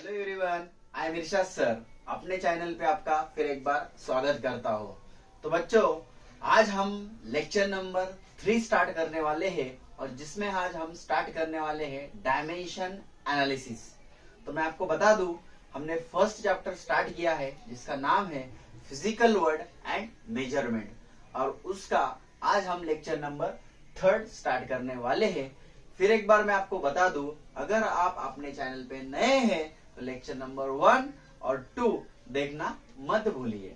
Hello everyone, I am Irshad sir. अपने channel पे आपका फिर एक बार स्वागत करता हूँ। तो बच्चों, आज हम लेक्चर नंबर 3 स्टार्ट करने वाले हैं और जिसमें आज हम स्टार्ट करने वाले हैं डायमेंशन एनालिसिस। तो मैं आपको बता दूं, हमने फर्स्ट चैप्टर स्टार्ट किया है जिसका नाम है फिजिकल वर्ड एंड मेजरमेंट, और उसका आज हम लेक्चर नंबर 3 स्टार्ट करने वाले हैं। फिर एक बार मैं आपको बता दूं, अगर आप अपने चैनल पे नए हैं तो लेक्चर नंबर 1 और 2 देखना मत भूलिए,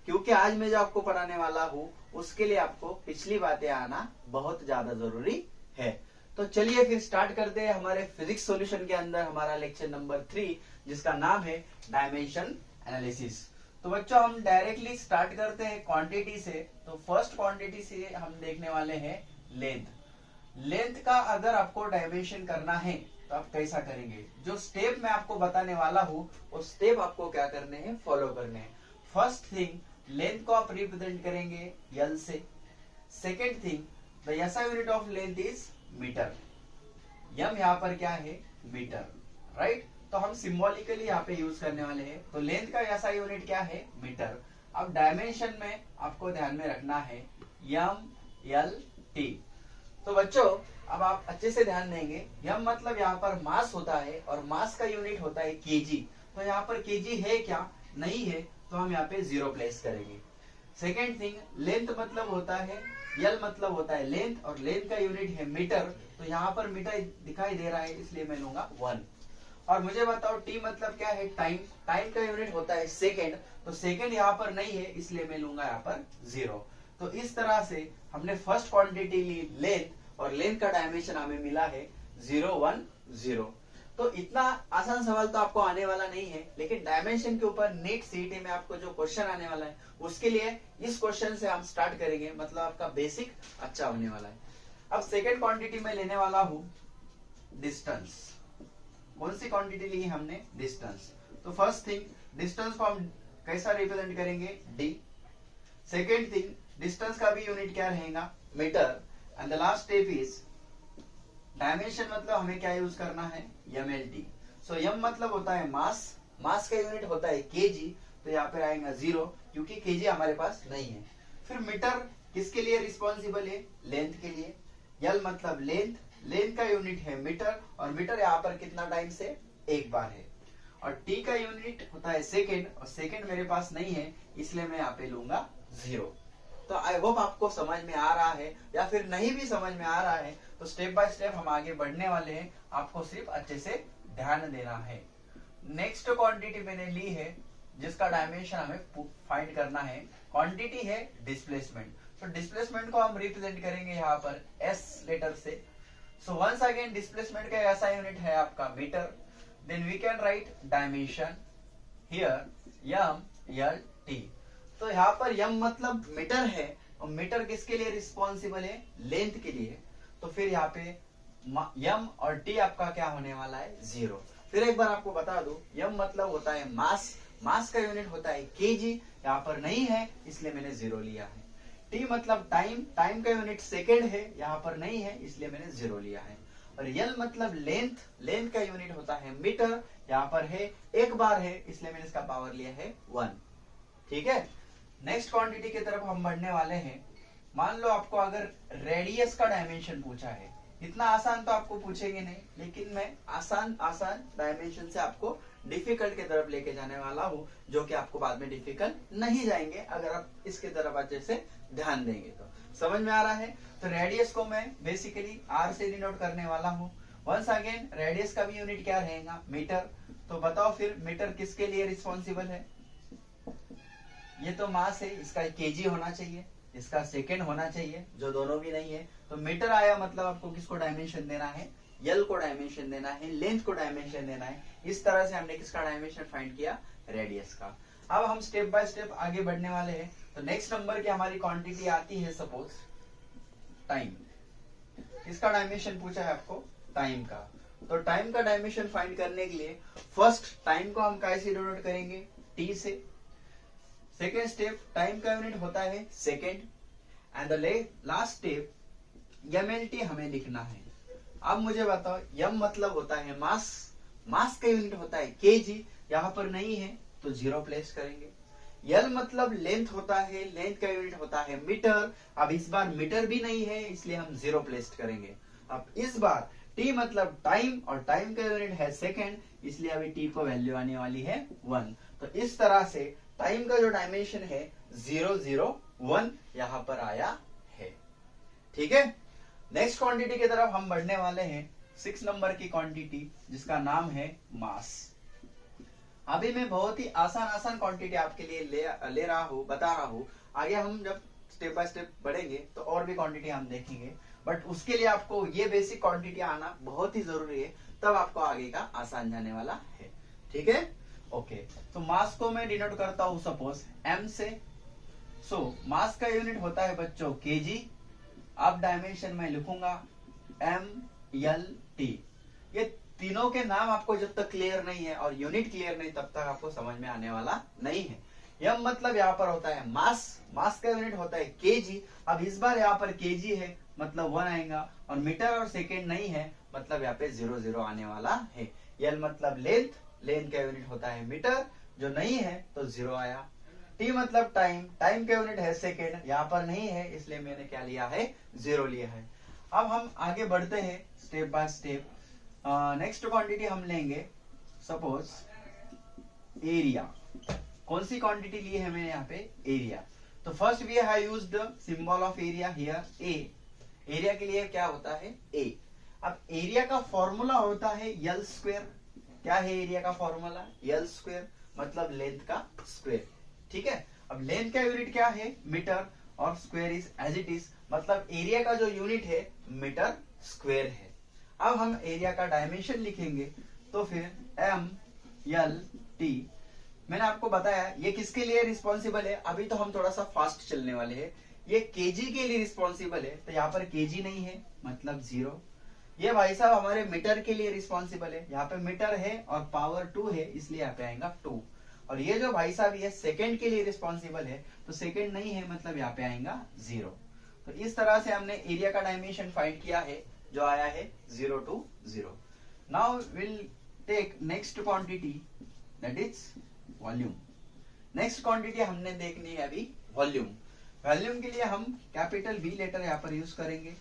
क्योंकि आज मैं जो आपको पढ़ाने वाला हूँ उसके लिए आपको पिछली बातें आना बहुत ज्यादा जरूरी है। तो चलिए फिर स्टार्ट करते हैं हमारे फिजिक्स सॉल्यूशन के अंदर हमारा लेक्चर नंबर 3, जिसका नाम है डायमेंशन एनालिसिस। तो बच्चों, हम डायरेक्टली स्टार्ट करते हैं क्वांटिटी से। तो फर्स्ट क्वांटिटी से हम देखने वाले हैं लेंथ। लेंथ का अगर आपको डायमेंशन करना है तो आप कैसा करेंगे? जो स्टेप मैं आपको बताने वाला हूँ वो स्टेप आपको क्या करने हैं, फॉलो करने हैं। फर्स्ट थिंग, लेंथ को आप रिप्रेजेंट करेंगे एल से। Second thing, the SI unit of length is metre. M यहाँ पर क्या है? Metre, right. तो हम सिंबॉलिकली यहाँ पे यूज करने वाले हैं। तो लेंथ का एसआई यूनिट क्या है? मीटर। अब डायमेंशन में आपको ध्यान में रखना है एम एल टी। तो बच्चों, अब आप अच्छे से ध्यान देंगे, यम मतलब यहाँ पर मास होता है और मास का यूनिट होता है केजी। तो यहाँ पर केजी है क्या? नहीं है, तो हम यहाँ पे 0 प्लेस करेंगे। सेकेंड थिंग, लेंथ मतलब होता है, यल मतलब होता है लेंथ, और लेंथ का यूनिट है मीटर। तो यहाँ पर मीटर दिखाई दे रहा है इसलिए मैं लूंगा 1। और मुझे बताओ टी मतलब क्या है? टाइम। टाइम का यूनिट होता है सेकेंड, तो सेकेंड यहाँ पर नहीं है इसलिए मैं लूंगा यहाँ पर 0। तो इस तरह से हमने फर्स्ट क्वांटिटी ली लेंथ, और लेंथ का डायमेंशन हमें मिला है 0 1 0। तो इतना आसान सवाल तो आपको आने वाला नहीं है, लेकिन डायमेंशन के ऊपर नीट सीईटी में आपको जो क्वेश्चन आने वाला है उसके लिए इस क्वेश्चन से हम स्टार्ट करेंगे, मतलब आपका बेसिक अच्छा होने वाला है। अब सेकेंड क्वांटिटी में लेने वाला हूं डिस्टेंस। कौन सी क्वांटिटी ली हमने? डिस्टेंस। तो फर्स्ट थिंग, डिस्टेंस को हम कैसा रिप्रेजेंट करेंगे? डी। सेकेंड थिंग, डिस्टेंस का भी यूनिट क्या रहेगा? Metre. And the last step is dimension, मतलब हमें क्या यूज करना है? mlt। सो m मतलब होता है मास, मास का यूनिट होता है केजी। तो यहाँ पे आएगा 0, क्योंकि केजी हमारे पास नहीं है। फिर मीटर किसके लिए रिस्पॉन्सिबल है? लेंथ के लिए। l मतलब लेंथ, लेंथ का यूनिट है मीटर, और मीटर यहाँ पर कितना टाइम से? एक बार है। और t का यूनिट होता है सेकेंड, और सेकेंड मेरे पास नहीं है इसलिए मैं यहाँ पे लूंगा 0। तो आई होप आपको समझ में आ रहा है, या फिर नहीं भी समझ में आ रहा है तो स्टेप बाय स्टेप हम आगे बढ़ने वाले हैं, आपको सिर्फ अच्छे से ध्यान देना है। नेक्स्ट क्वांटिटी मैंने ली है जिसका डायमेंशन हमें फाइंड करना है। क्वांटिटी है डिस्प्लेसमेंट। तो डिस्प्लेसमेंट को हम रिप्रेजेंट करेंगे यहाँ पर एस लेटर से। सो वंस अगेन डिस्प्लेसमेंट का ऐसा यूनिट है आपका metre. Then we can write dimension here M L T. तो यहाँ पर m मतलब मीटर है, और मीटर किसके लिए रिस्पॉन्सिबल है? लेंथ के लिए। तो फिर यहाँ पे m और t आपका क्या होने वाला है? 0। फिर एक बार आपको बता दूं, m मतलब होता है मास, मास का यूनिट होता है केजी, यहाँ पर नहीं है इसलिए मैंने 0 लिया है। t मतलब टाइम, टाइम का यूनिट सेकेंड है, यहाँ पर नहीं है इसलिए मैंने 0 लिया है। और l मतलब लेंथ, लेंथ का यूनिट होता है मीटर, यहाँ पर है एक बार है इसलिए मैंने इसका पावर लिया है 1। ठीक है। नेक्स्ट क्वांटिटी की तरफ हम बढ़ने वाले हैं। मान लो आपको अगर रेडियस का डायमेंशन पूछा है, इतना आसान तो आपको पूछेंगे नहीं, लेकिन मैं आसान आसान डायमेंशन से आपको डिफिकल्ट की तरफ लेके जाने वाला हूँ, जो कि आपको बाद में डिफिकल्ट नहीं जाएंगे अगर आप इसके तरफ अच्छे से ध्यान देंगे। तो समझ में आ रहा है? तो रेडियस को मैं बेसिकली आर से डिनोट करने वाला हूँ। वंस अगेन रेडियस का भी यूनिट क्या रहेगा? मीटर। तो बताओ फिर मीटर किसके लिए रिस्पॉन्सिबल है? ये तो मास है, इसका केजी होना चाहिए, इसका सेकेंड होना चाहिए, जो दोनों भी नहीं है। तो मीटर आया मतलब आपको किसको डायमेंशन देना है? यल को डायमेंशन देना है, लेंथ को डायमेंशन देना है। इस तरह से हमने किसका डायमेंशन फाइंड किया? रेडियस का। अब हम स्टेप बाय स्टेप आगे बढ़ने वाले हैं। तो नेक्स्ट नंबर की हमारी क्वांटिटी आती है सपोज टाइम। किसका डायमेंशन पूछा है आपको? टाइम का। तो टाइम का डायमेंशन फाइंड करने के लिए फर्स्ट टाइम को हम कैसे डिनोट करेंगे? टी से। सेकेंड स्टेप, टाइम का यूनिट होता है second, and the last step mlt हमें लिखना है। अब मुझे बताओ, m मतलब होता है मास, मास का यूनिट होता है केजी, यहाँ पर नहीं है तो 0 प्लेस करेंगे। यल मतलब लेंथ होता है, लेंथ का यूनिट होता है मीटर। अब इस बार मीटर भी नहीं है इसलिए हम 0 प्लेस करेंगे। अब इस बार टी मतलब टाइम, और टाइम का यूनिट है सेकेंड, इसलिए अभी टी को वैल्यू आने वाली है 1। तो इस तरह से टाइम का जो डायमेंशन है 001 यहाँ पर आया है। ठीक है, नेक्स्ट क्वांटिटी की तरफ हम बढ़ने वाले हैं, 6 नंबर की क्वांटिटी जिसका नाम है मास। अभी मैं बहुत ही आसान क्वांटिटी आपके लिए ले रहा हूँ, बता रहा हूँ। आगे हम जब स्टेप बाय स्टेप बढ़ेंगे तो और भी क्वांटिटी हम देखेंगे, बट उसके लिए आपको ये बेसिक क्वांटिटी आना बहुत ही जरूरी है, तब आपको आगे का आसान जाने वाला है। ठीक है, ओके। तो मास को मैं डिनोट करता हूँ सपोज m से। सो मास का यूनिट होता है बच्चों केजी। अब डायमेंशन में लिखूंगा MLT। ये तीनों के नाम आपको जब तक क्लियर नहीं है और यूनिट क्लियर नहीं तब तक आपको समझ में आने वाला नहीं है। यम मतलब यहाँ पर होता है मास, मास का यूनिट होता है केजी। अब इस बार यहाँ पर केजी है मतलब 1 आएगा, और मीटर और सेकेंड नहीं है मतलब यहाँ पे 0 आने वाला है। यल मतलब लेंथ, लेंथ का यूनिट होता है मीटर, जो नहीं है तो 0 आया। टी मतलब टाइम, टाइम का यूनिट है सेकेंड, यहाँ पर नहीं है इसलिए मैंने क्या लिया है 0 लिया है। अब हम आगे बढ़ते हैं step by step. Next quantity हम लेंगे सपोज एरिया। कौन सी क्वांटिटी ली है मैंने यहाँ पे एरिया। तो first we have used symbol of area here A. Area के लिए क्या होता है ए। अब एरिया का फॉर्मूला होता है यल स्क्वायर। क्या है एरिया का फॉर्मूला, यल स्क्वायर मतलब लेंथ का स्क्वायर। ठीक है, अब लेंथ का यूनिट क्या है मीटर, और square is as it is, मतलब एरिया का जो यूनिट है मीटर स्क्वायर है। अब हम एरिया का डायमेंशन लिखेंगे तो फिर MLT। मैंने आपको बताया ये किसके लिए रिस्पॉन्सिबल है, अभी तो हम थोड़ा सा फास्ट चलने वाले हैं। ये केजी के लिए रिस्पॉन्सिबल है, तो यहाँ पर केजी नहीं है मतलब 0। ये भाई साहब हमारे मीटर के लिए रिस्पॉन्सिबल है, यहाँ पे मीटर है और पावर 2 है इसलिए यहाँ पे आएगा 2। और ये जो भाई साहब ये सेकेंड के लिए रिस्पॉन्सिबल है, तो सेकेंड नहीं है मतलब यहाँ पे आएगा 0। तो इस तरह से हमने एरिया का डायमेंशन फाइंड किया है जो आया है 0 to 0। Now will take next quantity that is volume. Next quantity हमने देखनी है अभी वॉल्यूम। वॉल्यूम के लिए हम कैपिटल V लेटर यहाँ पर यूज करेंगे।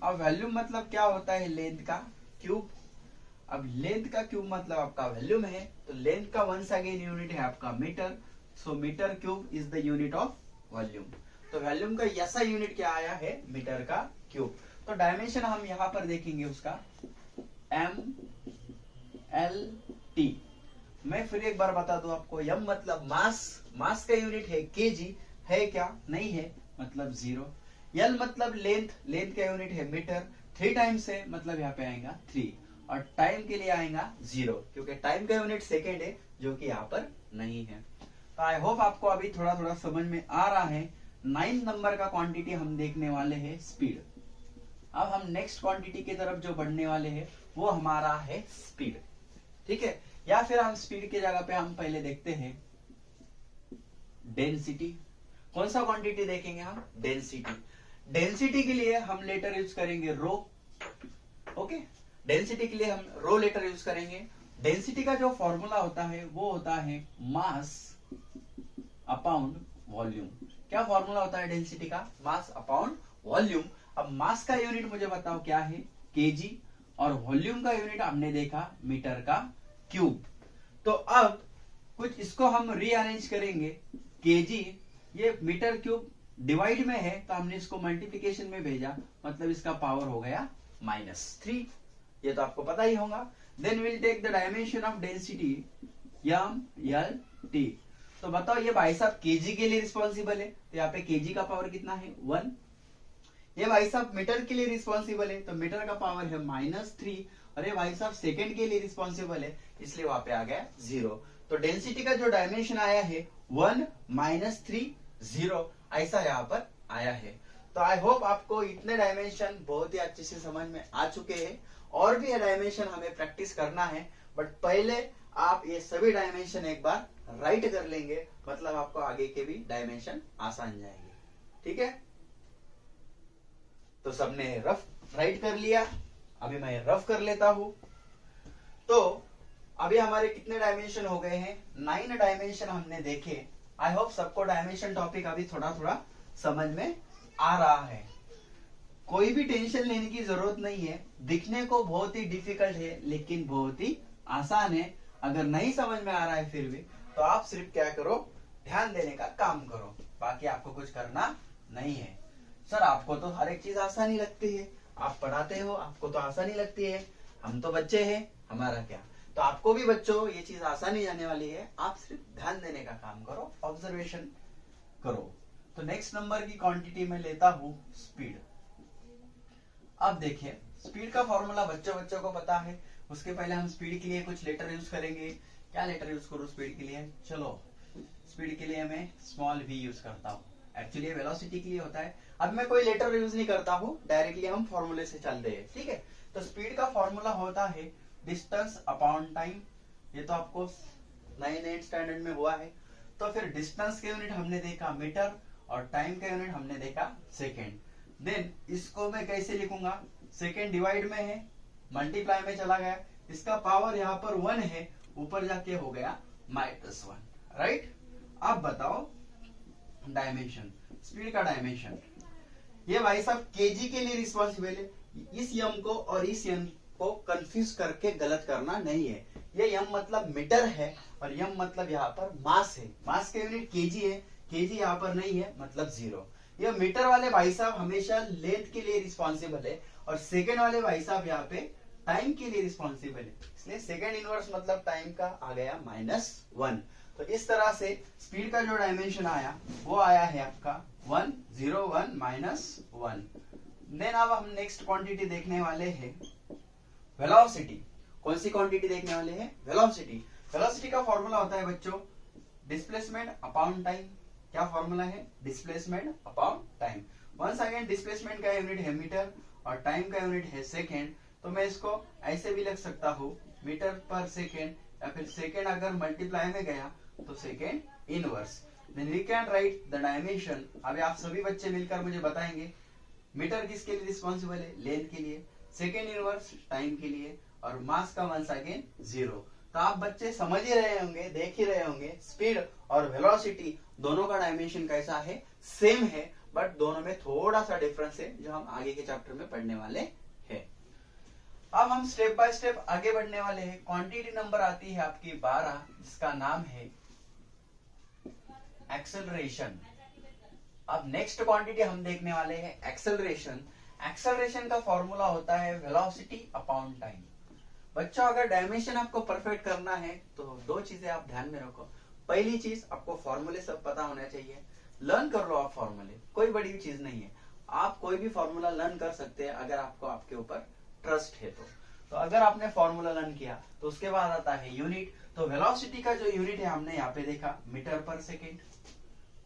अब वॉल्यूम मतलब क्या होता है लेंथ का क्यूब। अब लेंथ का क्यूब मतलब आपका वॉल्यूम है, तो लेंथ का वंस अगेन यूनिट है आपका metre. So metre cube is the unit of volume. तो वॉल्यूम का ऐसा यूनिट क्या आया है मीटर का क्यूब। तो डायमेंशन हम यहाँ पर देखेंगे उसका MLT। मैं फिर एक बार बता दूं आपको, यम मतलब मास, मास का यूनिट है केजी, है क्या नहीं है मतलब 0। यल मतलब लेंथ, लेंथ का यूनिट है मीटर, 3 टाइम्स है मतलब यहाँ पे आएगा 3, और टाइम के लिए आएगा 0 क्योंकि टाइम का यूनिट सेकेंड है जो कि यहाँ पर नहीं है। तो आई होप आपको अभी थोड़ा थोड़ा समझ में आ रहा है। 9 नंबर का क्वांटिटी हम देखने वाले हैं स्पीड। अब हम नेक्स्ट क्वांटिटी की तरफ जो बढ़ने वाले हैं वो हमारा है स्पीड। ठीक है, या फिर हम स्पीड की जगह पे हम पहले देखते हैं डेंसिटी। कौन सा क्वांटिटी देखेंगे हम डेंसिटी। डेंसिटी के लिए हम लेटर यूज करेंगे रो। ओके, डेंसिटी के लिए हम रो लेटर यूज करेंगे। डेंसिटी का जो फॉर्मूला होता है वो होता है मास अपॉन वॉल्यूम। क्या फॉर्मूला होता है डेंसिटी का, मास अपॉन वॉल्यूम। अब मास का यूनिट मुझे बताओ क्या है केजी, और वॉल्यूम का यूनिट हमने देखा मीटर का क्यूब। तो अब कुछ इसको हम रीअरेंज करेंगे। केजी ये मीटर क्यूब डिवाइड में है तो हमने इसको मल्टीप्लिकेशन में भेजा, मतलब इसका पावर हो गया -3। ये तो आपको पता ही होगा। Then will take the dimension of density MLT। तो बताओ ये भाई साहब केजी के लिए रिस्पॉन्सिबल है, तो यहाँ पे केजी का पावर कितना है 1। ये भाई साहब मीटर के लिए रिस्पॉन्सिबल है तो मीटर का पावर है -3, और ये भाई साहब सेकंड के लिए रिस्पॉन्सिबल है इसलिए वहां पे आ गया 0। तो डेंसिटी का जो डायमेंशन आया है 1 -3 0 ऐसा यहाँ पर आया है। तो आई होप आपको इतने डायमेंशन बहुत ही अच्छे से समझ में आ चुके हैं। और भी डायमेंशन हमें प्रैक्टिस करना है, बट पहले आप ये सभी डायमेंशन एक बार राइट कर लेंगे, मतलब आपको आगे के भी डायमेंशन आसान जाएंगे। ठीक है, तो सबने रफ राइट कर लिया, अभी मैं रफ कर लेता हूं। तो अभी हमारे कितने डायमेंशन हो गए हैं? 9 डायमेंशन हमने देखे। आई होप सबको डायमेंशन टॉपिक अभी थोड़ा थोड़ा समझ में आ रहा है। कोई भी टेंशन लेने की जरूरत नहीं है। दिखने को बहुत ही डिफिकल्ट है लेकिन बहुत ही आसान है। अगर नहीं समझ में आ रहा है फिर भी तो आप सिर्फ क्या करो, ध्यान देने का काम करो, बाकी आपको कुछ करना नहीं है। सर आपको तो हर एक चीज आसानी लगती है, आप पढ़ाते हो, आपको तो आसानी लगती है, हम तो बच्चे हैं, हमारा क्या। तो आपको भी बच्चों ये चीज आसानी जाने वाली है, आप सिर्फ ध्यान देने का काम करो, ऑब्जर्वेशन करो। तो नेक्स्ट नंबर की क्वांटिटी में लेता हूं स्पीड। अब देखिए स्पीड का फॉर्मूला बच्चों को पता है। उसके पहले हम स्पीड के लिए कुछ लेटर यूज करेंगे। क्या लेटर यूज करूं स्पीड के लिए? चलो स्पीड के लिए मैं स्मॉल v यूज करता हूँ। एक्चुअली वेलोसिटी के लिए होता है। अब मैं कोई लेटर यूज नहीं करता हूँ, डायरेक्टली हम फॉर्मूले से चलते हैं, ठीक है। तो स्पीड का फॉर्मूला होता है डिस्टेंस अपॉन टाइम। ये तो आपको 9th स्टैंडर्ड में हुआ है। तो फिर डिस्टेंस के यूनिट हमने देखा मीटर और टाइम का यूनिट हमने देखा सेकेंड। देन इसको मैं कैसे लिखूंगा? सेकेंड डिवाइड में है, मल्टीप्लाई में चला गया, इसका पावर यहाँ पर 1 है, ऊपर जाके हो गया -1, राइट। अब बताओ डायमेंशन, स्पीड का डायमेंशन। ये भाई साहब केजी के लिए रिस्पॉन्सिबल है। इस यम को और इस यम को कंफ्यूज करके गलत करना नहीं है। ये यम मतलब मीटर है और यम मतलब यहाँ पर मास है। मास का यूनिट केजी है, केजी यहाँ पर नहीं है मतलब 0। ये मीटर वाले भाई साहब हमेशा लेंथ के लिए रिस्पॉन्सिबल है और सेकेंड वाले भाई साहब यहाँ पे टाइम के लिए रिस्पॉन्सिबल है। इसलिए सेकेंड इनवर्स मतलब टाइम का आ गया -1। तो इस तरह से स्पीड का जो डायमेंशन आया वो आया है आपका 1 0 1 -1। देन अब हम नेक्स्ट क्वांटिटी देखने वाले हैं वेलोसिटी। कौन सी क्वांटिटी देखने वाले हैं? वेलोसिटी। वेलोसिटी का फॉर्मूला होता है बच्चों डिस्प्लेसमेंट अपॉन टाइम। क्या फॉर्मूला है? Displacement upon time. Once again displacement का यूनिट है मीटर और टाइम का यूनिट है सेकेंड। तो मैं इसको ऐसे भी लिख सकता हूँ मीटर पर सेकेंड, या फिर सेकेंड अगर मल्टीप्लाई में गया तो second inverse. Then we can write the dimension. अभी आप सभी बच्चे मिलकर मुझे बताएंगे मीटर किसके लिए रिस्पॉन्सिबल है? लेंथ के लिए, सेकेंड इनवर्स टाइम के लिए, और मास का वंस अगेन 0। तो आप बच्चे समझ ही रहे होंगे, देख ही रहे होंगे स्पीड और वेलोसिटी दोनों का डायमेंशन कैसा है, सेम है, बट दोनों में थोड़ा सा डिफरेंस है जो हम आगे के चैप्टर में पढ़ने वाले हैं। अब हम स्टेप बाय स्टेप आगे बढ़ने वाले हैं। क्वांटिटी नंबर आती है आपकी 12, जिसका नाम है एक्सेलरेशन। अब नेक्स्ट क्वांटिटी हम देखने वाले हैं एक्सेलरेशन। एक्सेलरेशन का फॉर्मूला होता है वेलोसिटी अपॉन टाइम। बच्चों अगर डायमेंशन आपको परफेक्ट करना है तो 2 चीजें आप ध्यान में रखो। पहली चीज, आपको फॉर्मूले सब पता होना चाहिए। लर्न कर लो आप फॉर्मूले, कोई बड़ी चीज नहीं है। आप कोई भी फॉर्मूला लर्न कर सकते हैं अगर आपको आपके ऊपर ट्रस्ट है तो अगर आपने फॉर्मूला लर्न किया तो उसके बाद आता है यूनिट। तो वेलोसिटी का जो यूनिट है हमने यहाँ पे देखा मीटर पर सेकेंड।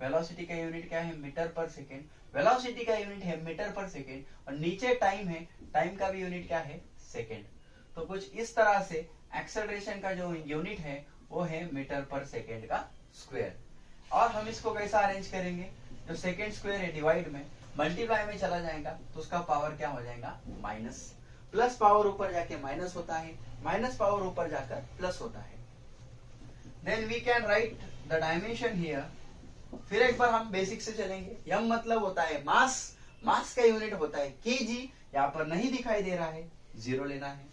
वेलोसिटी का यूनिट क्या है? मीटर पर सेकेंड। वेलोसिटी का यूनिट है मीटर पर सेकेंड और नीचे टाइम है, टाइम का भी यूनिट क्या है? सेकेंड। तो कुछ इस तरह से एक्सेलरेशन का जो यूनिट है वो है मीटर पर सेकेंड का स्क्वायर। और हम इसको कैसा अरेंज करेंगे? जो सेकेंड स्क्वायर है डिवाइड में, मल्टीप्लाई में चला जाएगा तो उसका पावर क्या हो जाएगा? माइनस। प्लस पावर ऊपर जाके माइनस होता है, माइनस पावर ऊपर जाकर प्लस होता है। Then we can write the dimension here. फिर एक बार हम बेसिक से चलेंगे। यम मतलब होता है मास, मास का यूनिट होता है केजी, यहाँ पर नहीं दिखाई दे रहा है, 0 लेना है।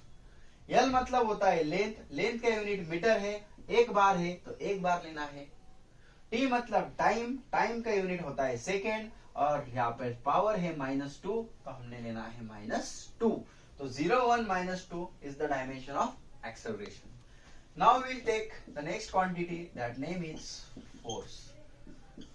यल मतलब होता है लेंथ, लेंथ का यूनिट मीटर है, 1 बार है तो 1 बार लेना है। टी मतलब टाइम, टाइम का यूनिट होता है सेकेंड और यहाँ पर पावर है -2 तो हमने लेना है -2। तो 0 1 -2 is the dimension of acceleration. Now we'll take the next quantity, that name is force.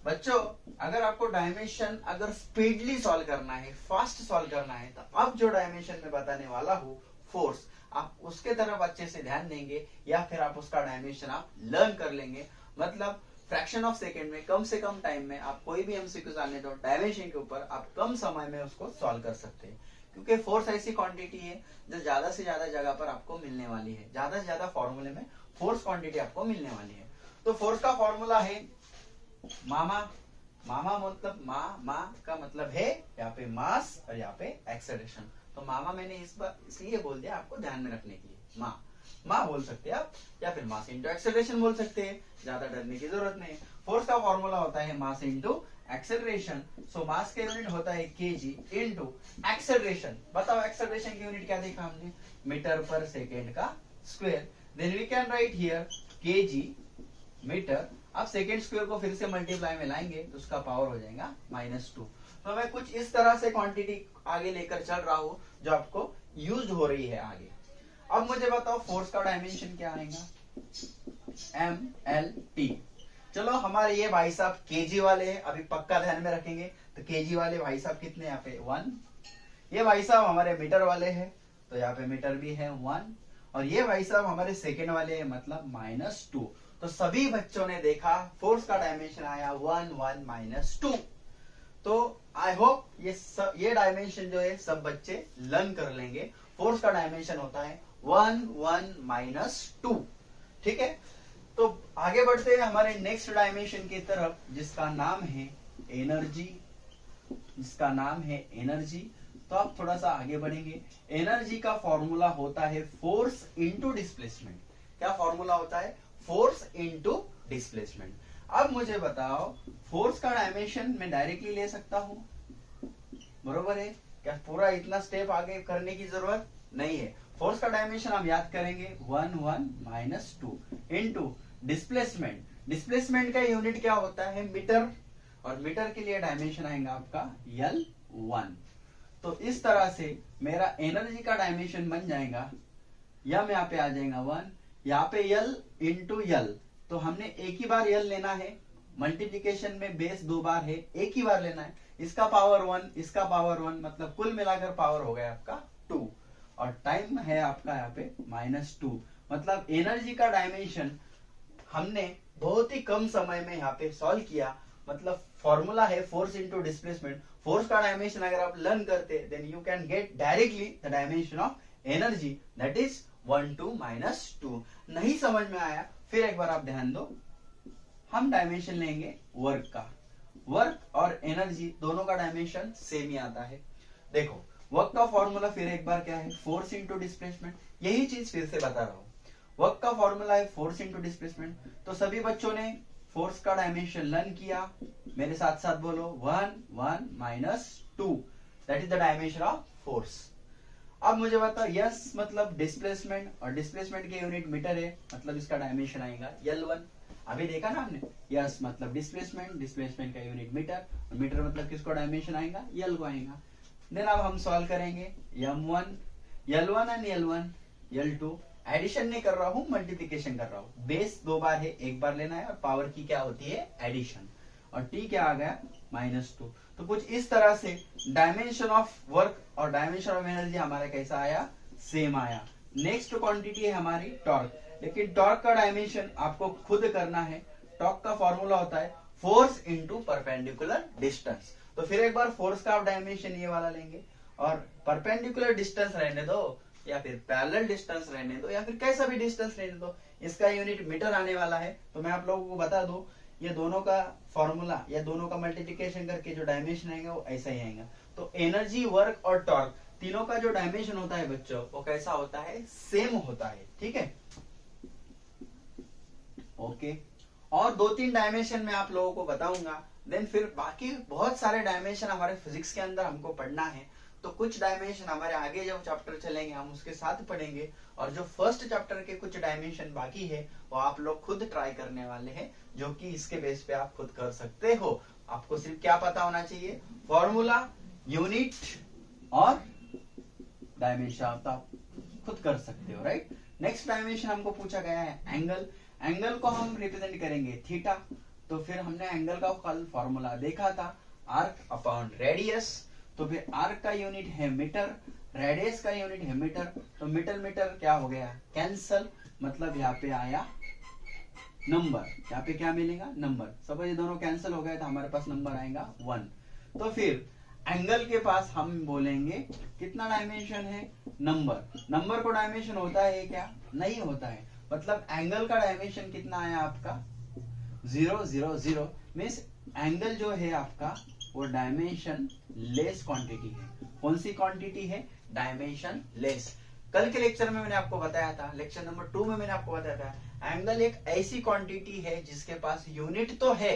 बच्चों अगर आपको डायमेंशन अगर स्पीडली सॉल्व करना है, फास्ट सॉल्व करना है, तो अब जो डायमेंशन मैं बताने वाला हूँ फोर्स, आप उसके तरफ अच्छे से ध्यान देंगे या फिर आप उसका डायमेंशन आप लर्न कर लेंगे। मतलब फ्रैक्शन ऑफ सेकेंड में, कम से कम टाइम में आप कोई भी एमसीक्यू जाने दो डायमेंशन के ऊपर, आप कम समय में उसको सॉल्व कर सकते हैं। क्योंकि फोर्स ऐसी क्वांटिटी है जो ज्यादा से ज्यादा जगह पर आपको मिलने वाली है, ज्यादा से ज्यादा फॉर्मूले में फोर्स क्वांटिटी आपको मिलने वाली है। तो फोर्स का फॉर्मूला है मामा। मामा मतलब माँ का मतलब है यहाँ पे मास और यहाँ पे एक्सेलरेशन। तो मामा मैंने इस बार इसलिए बोल दिया आपको ध्यान में रखने के लिए। माँ मास बोल सकते हैं आप, या फिर मास इंटू एक्सेलरेशन बोल सकते हैं, ज्यादा डरने की जरूरत नहीं है। फोर्स का फॉर्मूला होता है मास इंटू एक्सेलरेशन। सो मास का यूनिट होता है केजी इंटू एक्सेलरेशन। बताओ एक्सेलरेशन की यूनिट क्या देखा हमने, मीटर पर सेकेंड का square. Then we can write here KG metre. अब सेकेंड स्क्वायर को फिर से मल्टीप्लाई में लाएंगे तो उसका पावर हो जाएगा -2। तो मैं कुछ इस तरह से क्वांटिटी आगे लेकर चल रहा हूं जो आपको यूज हो रही है आगे। अब मुझे बताओ फोर्स का डायमेंशन क्या आएगा, MLT। चलो हमारे ये भाई साहब केजी वाले हैं, अभी पक्का ध्यान में रखेंगे। तो केजी वाले भाई साहब कितने यहाँ पे 1। ये भाई साहब हमारे मीटर वाले हैं तो यहाँ पे मीटर भी है 1। और ये भाई साहब हमारे सेकेंड वाले हैं मतलब -2। तो सभी बच्चों ने देखा फोर्स का डायमेंशन आया 1 1 -2। तो आई होप ये डायमेंशन जो है सब बच्चे लर्न कर लेंगे। फोर्स का डायमेंशन होता है 1 1 -2। ठीक है, तो आगे बढ़ते हैं हमारे नेक्स्ट डायमेंशन की तरफ जिसका नाम है एनर्जी। जिसका नाम है एनर्जी। तो आप थोड़ा सा आगे बढ़ेंगे। एनर्जी का फॉर्मूला होता है फोर्स इंटू डिस्प्लेसमेंट। क्या फॉर्मूला होता है, फोर्स इंटू डिस्प्लेसमेंट। अब मुझे बताओ फोर्स का डायमेंशन मैं डायरेक्टली ले सकता हूं, बरोबर है क्या, पूरा इतना स्टेप आगे करने की जरूरत नहीं है। फोर्स का डायमेंशन हम याद करेंगे 1 1 -2 इंटू डिस्प्लेसमेंट। डिस्प्लेसमेंट का यूनिट क्या होता है, मीटर। और मीटर के लिए डायमेंशन आएगा आपका L1। तो इस तरह से मेरा एनर्जी का डायमेंशन बन जाएगा, या में यहाँ पे आ जाएगा 1, यहाँ पे L इंटू L। तो हमने एक ही बार L लेना है, मल्टीप्लीकेशन में बेस 2 बार है, एक ही बार लेना है। इसका पावर 1, इसका पावर 1, मतलब कुल मिलाकर पावर हो गया आपका 2। और टाइम है आपका यहाँ पे -2। मतलब एनर्जी का डायमेंशन हमने बहुत ही कम समय में यहाँ पे सॉल्व किया। मतलब फॉर्मूला है फोर्स इंटू डिस्प्लेसमेंट। फोर्स का डायमेंशन अगर आप लर्न करते then you can get directly the dimension of energy, that is 1 2 -2। नहीं समझ में आया फिर एक बार आप ध्यान दो, हम डायमेंशन लेंगे वर्क का। वर्क और एनर्जी दोनों का डायमेंशन सेम ही आता है। देखो वर्क का फॉर्मूला फिर एक बार क्या है, फोर्स इंटू डिस्प्लेसमेंट। यही चीज फिर से बता रहा हूं, वर्क का फॉर्मूला है फोर्स इंटू डिस्प्लेसमेंट। तो सभी बच्चों ने फोर्स का डायमेंशन लर्न किया, मेरे साथ साथ बोलो 1 1 -2, that is the dimension of force. अब मुझे बताओ यस मतलब डिस्प्लेसमेंट, और डिस्प्लेसमेंट के यूनिट मीटर है, मतलब इसका डायमेंशन आएगा L1। अभी देखा ना हमने, यस मतलब डिस्प्लेसमेंट, डिस्प्लेसमेंट का यूनिट मीटर, और मीटर मतलब किसको डायमेंशन आएगा, L को आएगा। देन अब हम सॉल्व करेंगे M1 L1 and L1 L2। Addition नहीं कर रहा हूं, मल्टीप्लिकेशन कर रहा हूं। बेस 2 बार है, एक बार लेना है, और पावर की क्या होती है, एडिशन। और t क्या आ गया -2। तो कुछ इस तरह से डायमेंशन ऑफ वर्क और डायमेंशन ऑफ एनर्जी हमारा कैसा आया, सेम आया। नेक्स्ट क्वांटिटी है हमारी टॉर्क। लेकिन टॉर्क का डायमेंशन आपको खुद करना है। टॉर्क का फॉर्मूला होता है फोर्स इंटू परपेंडिकुलर डिस्टेंस। तो फिर एक बार फोर्स का आप डायमेंशन ये वाला लेंगे, और परपेंडिकुलर डिस्टेंस रहने दो, या फिर पैरेलल डिस्टेंस रहने दो, या फिर कैसा भी डिस्टेंस रहने दो, इसका यूनिट मीटर आने वाला है। तो मैं आप लोगों को बता दूं, ये दोनों का फॉर्मूला या दोनों का मल्टीप्लिकेशन करके जो डायमेंशन आएगा वो ऐसा ही आएगा। तो एनर्जी, वर्क और टॉर्क तीनों का जो डायमेंशन होता है बच्चों, वो कैसा होता है, सेम होता है। ठीक है, ओके। और 2-3 डायमेंशन मैं आप लोगों को बताऊंगा। देन फिर बाकी बहुत सारे डायमेंशन हमारे फिजिक्स के अंदर हमको पढ़ना है। तो कुछ डायमेंशन हमारे आगे जब चैप्टर चलेंगे हम उसके साथ पढ़ेंगे, और जो फर्स्ट चैप्टर के कुछ डायमेंशन बाकी है वो आप लोग खुद ट्राई करने वाले हैं, जो कि इसके बेस पे आप खुद कर सकते हो। आपको सिर्फ क्या पता होना चाहिए, फॉर्मूला, यूनिट और डायमेंशन आप खुद कर सकते हो, राइट। नेक्स्ट डायमेंशन हमको पूछा गया है एंगल। एंगल को हम रिप्रेजेंट करेंगे थीटा। तो फिर हमने एंगल का कल फॉर्मूला देखा था, आर्क अपॉन रेडियस। तो फिर आर्क का यूनिट है मीटर, रेडियस का यूनिट है मीटर। तो मीटर मीटर क्या हो गया, कैंसल, मतलब यहाँ पे आया नंबर। यहाँ पे क्या मिलेगा, नंबर। सपोज ये दोनों कैंसिल हो गए तो हमारे पास नंबर आएगा 1। तो फिर एंगल के पास हम बोलेंगे कितना डायमेंशन है, नंबर। नंबर को डायमेंशन होता है क्या, नहीं होता है। मतलब एंगल का डायमेंशन कितना आया आपका 0 0 0। मीन्स एंगल जो है आपका वो डायमेंशन लेस क्वांटिटी है। कौन सी क्वांटिटी है, डायमेंशन लेस। कल के लेक्चर में मैंने आपको बताया था, लेक्चर नंबर 2 में मैंने आपको बताया था, एंगल एक ऐसी क्वांटिटी है जिसके पास यूनिट तो है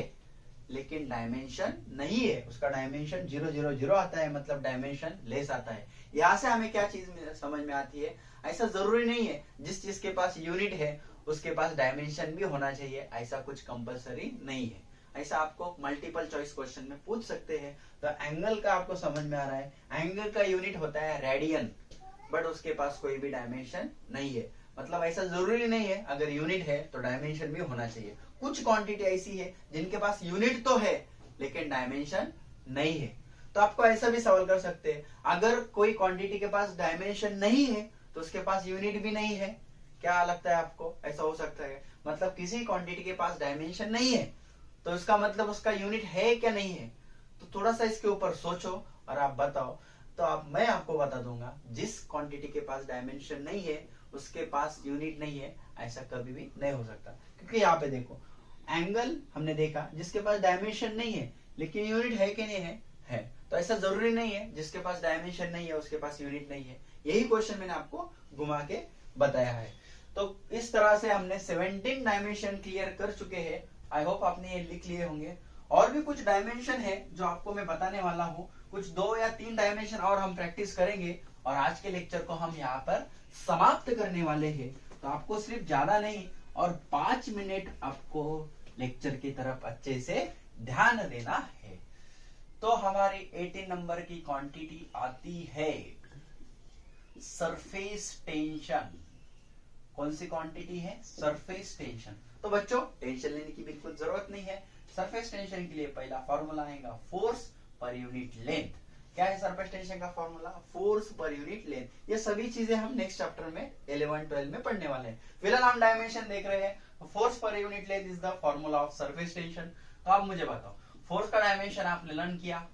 लेकिन डायमेंशन नहीं है। उसका डायमेंशन 0 0 0 आता है, मतलब डायमेंशन लेस आता है। यहाँ से हमें क्या चीज समझ में आती है, ऐसा जरूरी नहीं है जिस चीज के पास यूनिट है उसके पास डायमेंशन भी होना चाहिए, ऐसा कुछ कंपलसरी नहीं है। ऐसा आपको मल्टीपल चॉइस क्वेश्चन में पूछ सकते हैं। तो एंगल का आपको समझ में आ रहा है, एंगल का यूनिट होता है रेडियन, बट उसके पास कोई भी डायमेंशन नहीं है। मतलब ऐसा जरूरी नहीं है अगर यूनिट है तो डायमेंशन भी होना चाहिए। कुछ क्वांटिटी ऐसी है जिनके पास यूनिट तो है लेकिन डायमेंशन नहीं है। तो आपको ऐसा भी सवाल कर सकते हैं, अगर कोई क्वांटिटी के पास डायमेंशन नहीं है तो उसके पास यूनिट भी नहीं है। क्या लगता है आपको, ऐसा हो सकता है? मतलब किसी क्वांटिटी के पास डायमेंशन नहीं है तो इसका मतलब उसका यूनिट है क्या नहीं है? तो थोड़ा सा इसके ऊपर सोचो और आप बताओ। तो मैं आपको बता दूंगा, जिस क्वांटिटी के पास डायमेंशन नहीं है उसके पास यूनिट नहीं है, ऐसा कभी भी नहीं हो सकता। क्योंकि यहाँ पे देखो, एंगल हमने देखा जिसके पास डायमेंशन नहीं है लेकिन यूनिट है कि नहीं है। तो ऐसा जरूरी नहीं है जिसके पास डायमेंशन नहीं है उसके पास यूनिट नहीं है। यही क्वेश्चन मैंने आपको घुमा के बताया है। तो इस तरह से हमने 17 डायमेंशन क्लियर कर चुके हैं। आई होप आपने ये लिख लिए होंगे। और भी कुछ डायमेंशन है जो आपको मैं बताने वाला हूँ, कुछ 2 या 3 डायमेंशन और हम प्रैक्टिस करेंगे और आज के लेक्चर को हम यहाँ पर समाप्त करने वाले हैं। तो आपको सिर्फ ज्यादा नहीं और 5 मिनट आपको लेक्चर की तरफ अच्छे से ध्यान देना है। तो हमारी 18 नंबर की क्वांटिटी आती है सरफेस टेंशन। कौन सी क्वांटिटी है? Surface tension. तो बच्चों टेंशन लेने की बिल्कुल जरूरत नहीं है। सरफेस टेंशन के लिए पहला फॉर्मूला आएगा फोर्स पर यूनिट लेंथ। क्या है सरफेस टेंशन का formula? Force per unit length. ये सभी चीजें हम नेक्स्ट चैप्टर में 11-12 में पढ़ने वाले हैं। फिलहाल हम डायमेंशन देख रहे हैं। Force per unit length is the formula of surface tension. तो आप मुझे बताओ, फोर्स का डायमेंशन आपने लर्न किया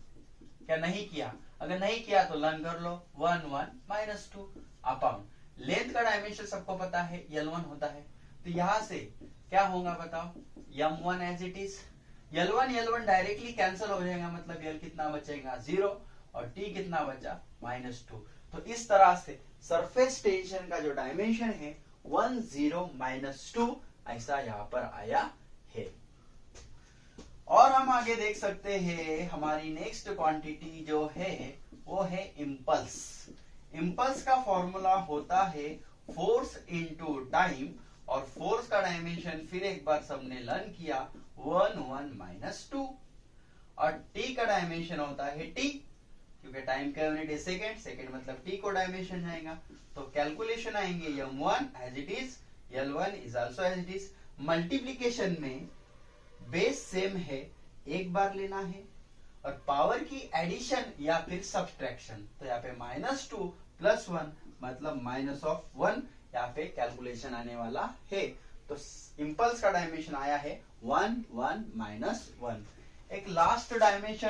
क्या नहीं किया? अगर नहीं किया तो लर्न कर लो। 1 1 -2 अपॉन लेंथ का डायमेंशन सबको पता है L1 होता है। तो यहां से क्या होगा बताओ? M1 as it is. L1 directly cancel हो जाएगा, मतलब L कितना बचेगा? 0 और T कितना बचा? -2। तो इस तरह से सरफेस टेंशन का जो डायमेंशन है 1 0 -2 ऐसा यहाँ पर आया है। और हम आगे देख सकते हैं हमारी नेक्स्ट क्वांटिटी जो है वो है इम्पल्स। इम्पल्स का फॉर्मूला होता है फोर्स इनटू टाइम, और फोर्स का डायमेंशन फिर एक बार सबने लर्न किया 1 1 -2, और टी का डायमेंशन होता है टी, क्योंकि टाइम का यूनिट है सेकेंड, सेकेंड मतलब टी को डायमेंशन जाएगा। तो कैलकुलेशन आएंगे M1 as it is, L1 is also as it is. Multiplication में बेस सेम है, एक बार लेना है, और पावर की एडिशन या फिर सब्सट्रैक्शन। तो यहाँ पे -2 + 1 मतलब -1 यहाँ पे कैलकुलेशन आने वाला है। तो इम्पल्स का डायमेंशन आया है 1 1 -1। एक लास्ट डायमेंशन